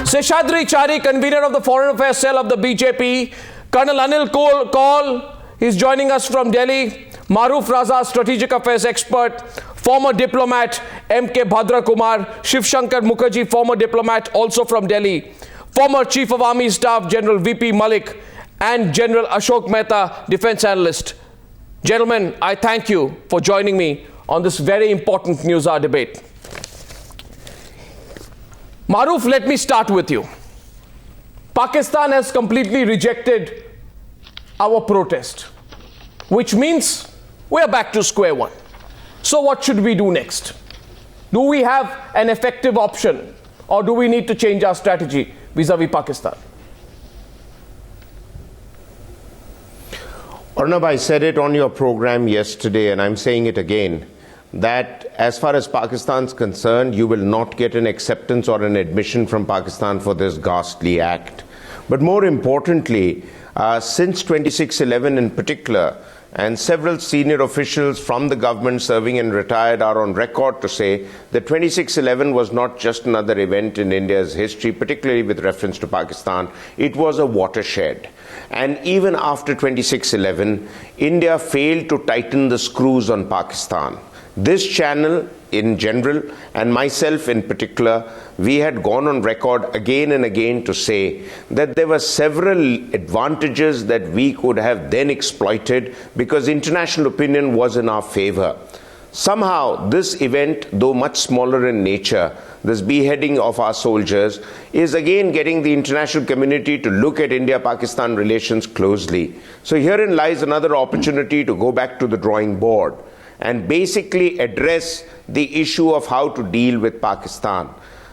Seshadri Chari, convener of the Foreign Affairs Cell of the BJP. Colonel Anil Kaul is joining us from Delhi. Maruf Raza, strategic affairs expert. Former diplomat M.K. Bhadra Kumar. Shiv Shankar Mukherjee, former diplomat, also from Delhi. Former Chief of Army Staff General V.P. Malik and General Ashok Mehta, defense analyst. Gentlemen, I thank you for joining me on this very important Newshour debate. Maruf, let me start with you. Pakistan has completely rejected our protest, which means we're back to square one. So what should we do next? Do we have an effective option, or do we need to change our strategy vis-a-vis Pakistan? Arnab, I said it on your program yesterday, and I'm saying it again, that as far as Pakistan's concerned, you will not get an acceptance or an admission from Pakistan for this ghastly act. But more importantly, since 26/11 in particular, and several senior officials from the government serving and retired are on record to say that 26/11 was not just another event in India's history, particularly with reference to Pakistan. It was a watershed. And even after 26/11, India failed to tighten the screws on Pakistan. This channel in general, and myself in particular, we had gone on record again and again to say that there were several advantages that we could have then exploited because international opinion was in our favor. Somehow this event, though much smaller in nature, this beheading of our soldiers, is again getting the international community to look at India-Pakistan relations closely. So herein lies another opportunity to go back to the drawing board and basically address the issue of how to deal with Pakistan.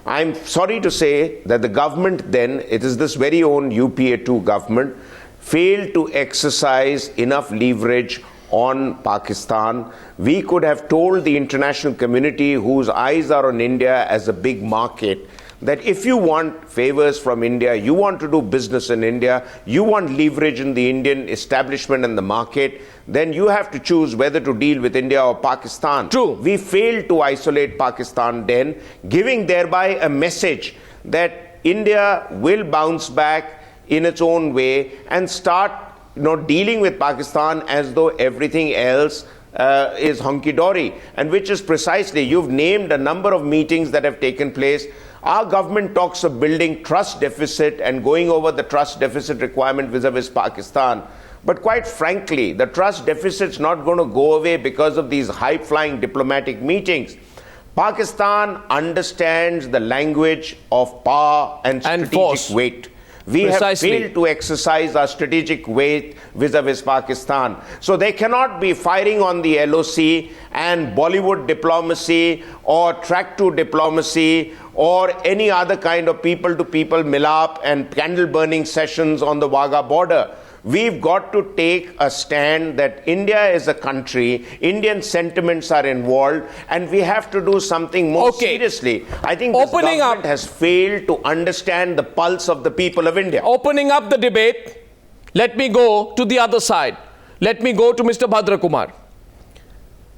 I'm sorry to say that the government then, it is this very own UPA-2 government, failed to exercise enough leverage on Pakistan. We could have told the international community, whose eyes are on India as a big market, that if you want favors from India, you want to do business in India, you want leverage in the Indian establishment and the market, then you have to choose whether to deal with India or Pakistan. True. We failed to isolate Pakistan then, giving thereby a message that India will bounce back in its own way and start dealing with Pakistan as though everything else is hunky-dory, and which is precisely, you've named a number of meetings that have taken place. Our government talks of building trust deficit and going over the trust deficit requirement vis-a-vis Pakistan. But quite frankly, the trust deficit's not going to go away because of these high-flying diplomatic meetings. Pakistan understands the language of power and strategic weight. We Precisely. have failed to exercise our strategic weight vis-a-vis Pakistan. So they cannot be firing on the LOC and Bollywood diplomacy or track-to diplomacy or any other kind of people-to-people milap and candle-burning sessions on the Wagah border. We've got to take a stand that India is a country, Indian sentiments are involved, and we have to do something more seriously. I think this government has failed to understand the pulse of the people of India. Opening up the debate, let me go to the other side. Let me go to Mr. Bhadra Kumar.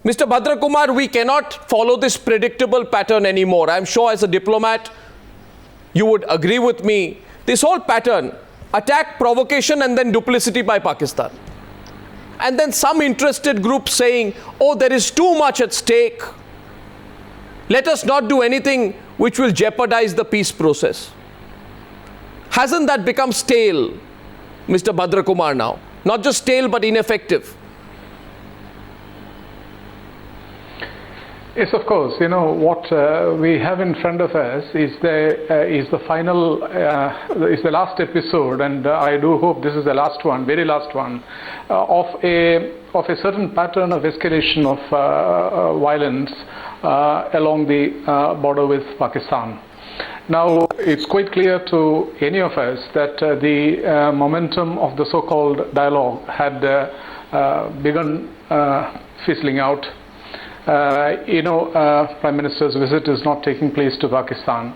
Mr. Bhadra Kumar, we cannot follow this predictable pattern anymore. I'm sure as a diplomat, you would agree with me. This whole pattern, attack, provocation, and then duplicity by Pakistan. And then some interested group saying, oh, there is too much at stake. Let us not do anything which will jeopardize the peace process. Hasn't that become stale, Mr. Bhadra Kumar, now? Not just stale, but ineffective. Yes, of course. What we have in front of us is the final, is the last episode, and I do hope this is the last one, very last one, of a certain pattern of escalation of violence along the border with Pakistan. Now, it's quite clear to any of us that the momentum of the so-called dialogue had begun fizzling out. Prime Minister's visit is not taking place to Pakistan,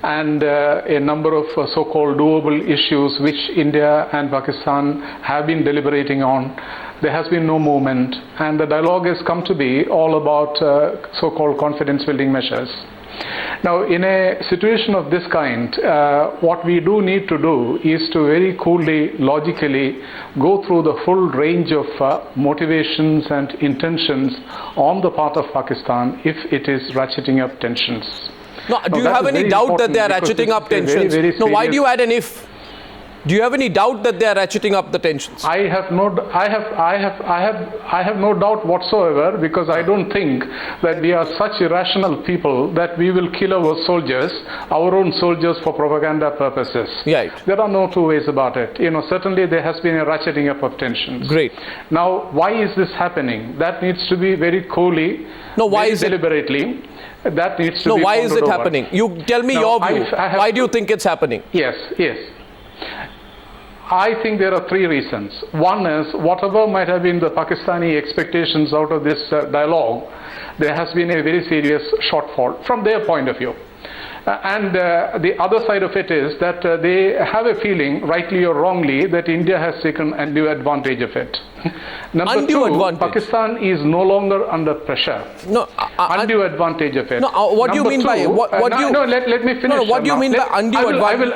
and a number of so-called doable issues which India and Pakistan have been deliberating on, there has been no movement, and the dialogue has come to be all about so-called confidence-building measures. Now, in a situation of this kind, what we do need to do is to very coolly, logically go through the full range of motivations and intentions on the part of Pakistan if it is ratcheting up tensions. No, do you have any doubt that they are ratcheting up tensions? No, why do you add an if? Do you have any doubt that they are ratcheting up the tensions? I have no doubt whatsoever, because I don't think that we are such irrational people that we will kill our soldiers, our own soldiers, for propaganda purposes. Right. There are no two ways about it. Certainly there has been a ratcheting up of tensions. Great. Now, why is this happening? That needs to be very coolly, deliberately. That needs to be. No, why is it happening? You tell me your view. Why do you think it's happening? Yes. I think there are three reasons. One is, whatever might have been the Pakistani expectations out of this dialogue, there has been a very serious shortfall from their point of view. And the other side of it is that they have a feeling, rightly or wrongly, that India has taken undue advantage of it. Number two, Pakistan is no longer under pressure. No, undue advantage of it. No, what do you mean by what do you? No, let me finish. No, what do you mean by undue advantage?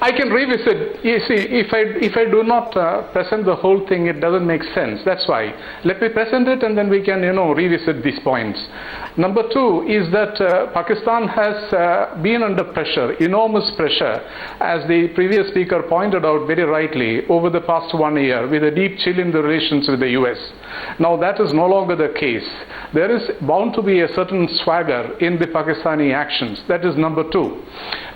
I can revisit. You see, if I do not present the whole thing, it doesn't make sense. That's why. Let me present it, and then we can revisit these points. Number two is that Pakistan has been under pressure, enormous pressure, as the previous speaker pointed out very rightly, over the past 1 year, with a deep chill in the relations with the US. Now, that is no longer the case. There is bound to be a certain swagger in the Pakistani actions. That is number two.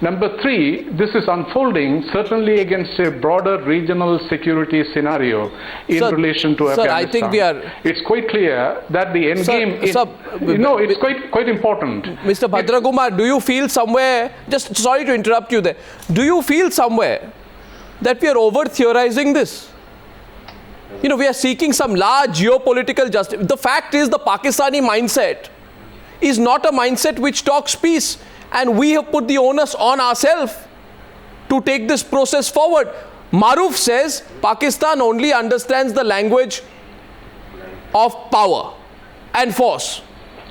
Number three, this is unfolding certainly against a broader regional security scenario in relation to Afghanistan. I think we are. It's quite clear that the end game is. It's quite important. Mr. Bhadrakumar, do you feel somewhere? Just sorry to interrupt you there. Do you feel somewhere that we are over theorizing this? We are seeking some large geopolitical justice. The fact is, the Pakistani mindset is not a mindset which talks peace, and we have put the onus on ourselves to take this process forward. Maruf says Pakistan only understands the language of power and force.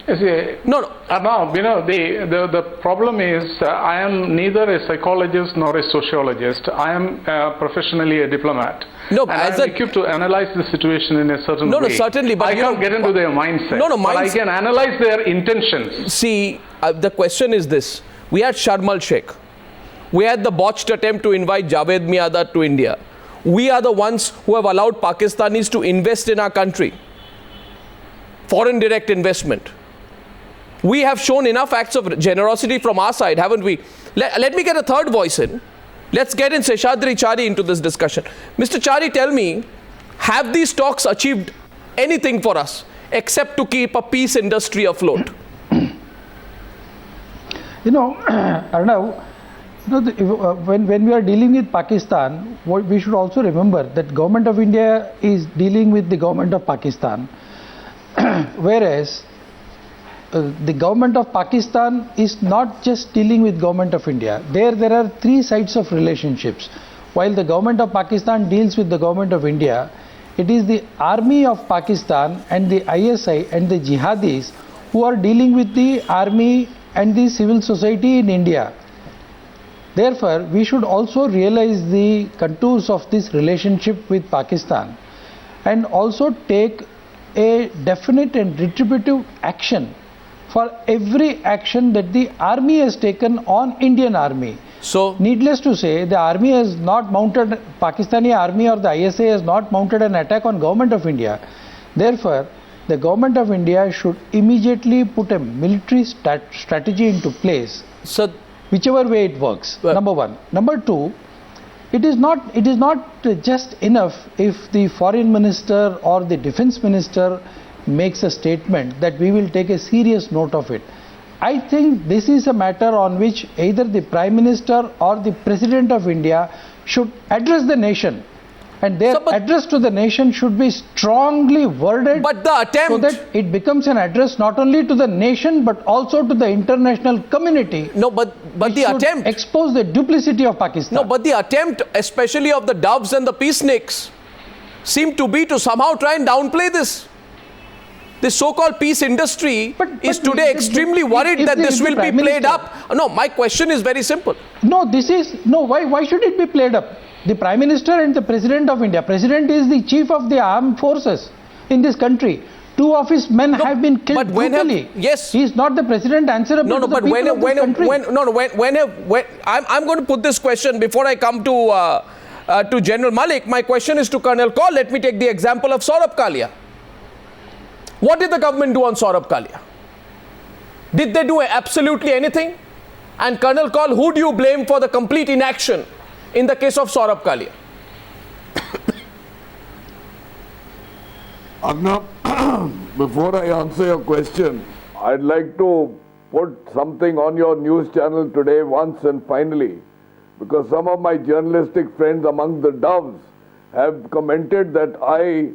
No, the problem is I am neither a psychologist nor a sociologist. I am professionally a diplomat. No, and I'm equipped to analyze the situation in a certain way. No, certainly. But I can't get into their mindset. But I can analyze their intentions. See, the question is this. We had Sharm el-Sheikh. We had the botched attempt to invite Javed Miadat to India. We are the ones who have allowed Pakistanis to invest in our country. Foreign direct investment. We have shown enough acts of generosity from our side, haven't we? Let me get a third voice in. Let's get in Seshadri Chari into this discussion. Mr. Chari, tell me, have these talks achieved anything for us except to keep a peace industry afloat? Arnav, when we are dealing with Pakistan, we should also remember that Government of India is dealing with the Government of Pakistan, whereas the Government of Pakistan is not just dealing with Government of India. There are three sides of relationships. While the Government of Pakistan deals with the Government of India, it is the Army of Pakistan and the ISI and the jihadis who are dealing with the army and the civil society in India. Therefore, we should also realize the contours of this relationship with Pakistan and also take a definite and retributive action for every action that the army has taken on Indian army. So, needless to say, the army has not mounted, Pakistani army or the ISA has not mounted an attack on Government of India. Therefore, the Government of India should immediately put a military strategy into place, whichever way it works. Number one. Number two, it is not just enough if the foreign minister or the defense minister makes a statement that we will take a serious note of it. I think this is a matter on which either the Prime Minister or the President of India should address the nation, and their address to the nation should be strongly worded, but the attempt, so that it becomes an address not only to the nation but also to the international community. No, but the attempt expose the duplicity of Pakistan. No, but the attempt, especially of the doves and the peaceniks, seem to be to somehow try and downplay this. the so-called peace industry is but today extremely worried if that the- this if the will be Prime played Minister- up. No, my question is very simple. No, why should it be played up? The Prime Minister and the President of India. President is the chief of the armed forces in this country. Two of his men have been killed but when have- brutally. yes. He is not the president answerable No, to the but people of this country. I'm going to put this question before I come to General Malik. My question is to Colonel Kaul. Let me take the example of Saurabh Kalia. What did the government do on Saurabh Kalia? Did they do absolutely anything? And Colonel Kaul, who do you blame for the complete inaction in the case of Saurabh Kalia? Arnab, before I answer your question, I'd like to put something on your news channel today once and finally, because some of my journalistic friends among the doves have commented that I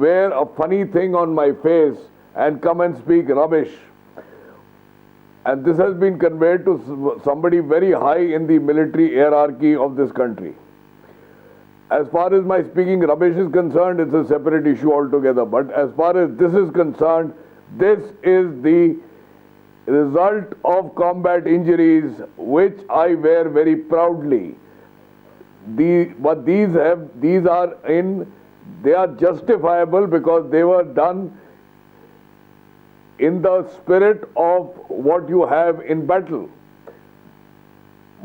wear a funny thing on my face and come and speak rubbish. And this has been conveyed to somebody very high in the military hierarchy of this country. As far as my speaking rubbish is concerned, it's a separate issue altogether. But as far as this is concerned, this is the result of combat injuries, which I wear very proudly. But these are justifiable because they were done in the spirit of what you have in battle.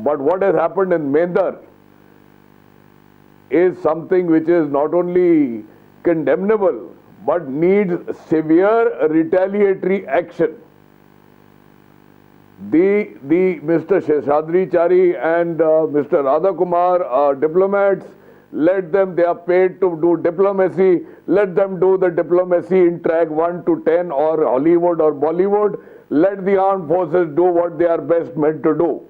But what has happened in Mendar is something which is not only condemnable but needs severe retaliatory action. The Mr. Sheshadri Chari and Mr. Radha Kumar are diplomats. Let them, they are paid to do diplomacy. Let them do the diplomacy in track 1 to 10 or Hollywood or Bollywood. Let the armed forces do what they are best meant to do.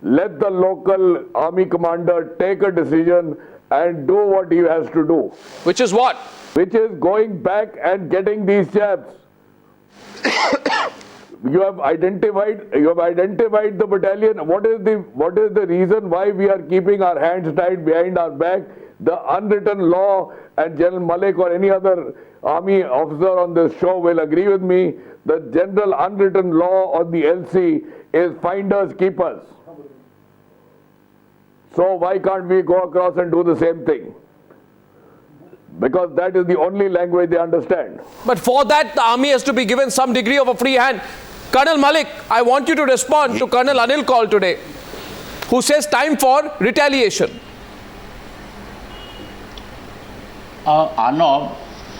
Let the local army commander take a decision and do what he has to do. Which is what? Which is going back and getting these chaps. You have identified the battalion. What is the reason why we are keeping our hands tied behind our back? The unwritten law, and General Malik or any other army officer on this show will agree with me, the general unwritten law on the LC is finders keepers. So why can't we go across and do the same thing? Because that is the only language they understand. But for that, the army has to be given some degree of a free hand. Colonel Malik, I want you to respond to Colonel Anil Kaul today, who says time for retaliation. Arnab,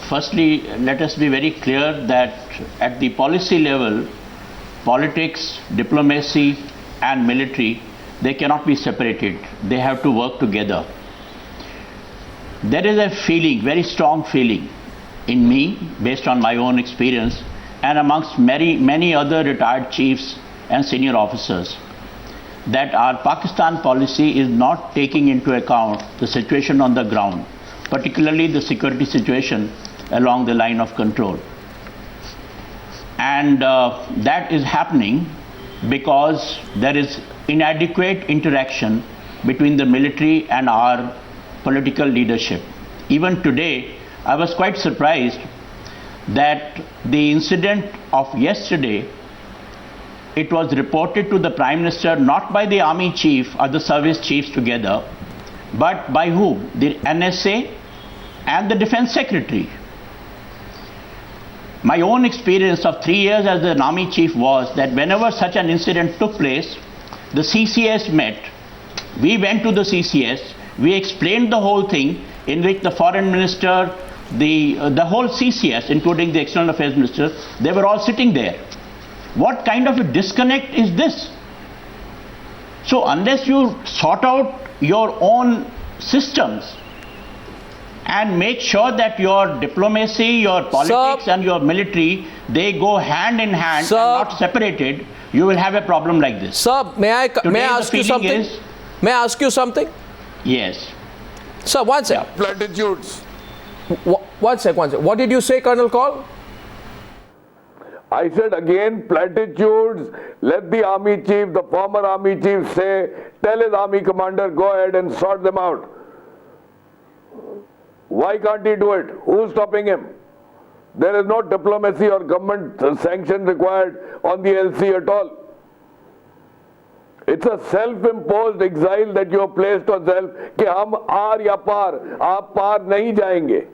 firstly, let us be very clear that at the policy level, politics, diplomacy and military, they cannot be separated. They have to work together. There is a feeling, very strong feeling in me, based on my own experience, and amongst many other retired chiefs and senior officers, that our Pakistan policy is not taking into account the situation on the ground, particularly the security situation along the line of control. And that is happening because there is inadequate interaction between the military and our political leadership. Even today, I was quite surprised that the incident of yesterday, it was reported to the Prime Minister not by the army chief or the service chiefs together, but by whom? The NSA and the Defense Secretary. My own experience of 3 years as an army chief was that whenever such an incident took place, the CCS met. We went to the CCS, we explained the whole thing, in which the Foreign Minister, the whole CCS, including the External Affairs Minister, they were all sitting there. What kind of a disconnect is this? So unless you sort out your own systems and make sure that your diplomacy, your politics and your military, they go hand in hand and not separated, you will have a problem like this. Sir, may I ask you something? May I ask you something? Yes. Sir, one sec. Platitudes. One sec. What did you say, Colonel Kaul? I said again, platitudes. Let the army chief, the former army chief say, tell his army commander, go ahead and sort them out. Why can't he do it? Who's stopping him? There is no diplomacy or government sanction required on the LC at all. It's a self-imposed exile that you have placed on self कि हम are या पार, आप पार नहीं जाएंगे.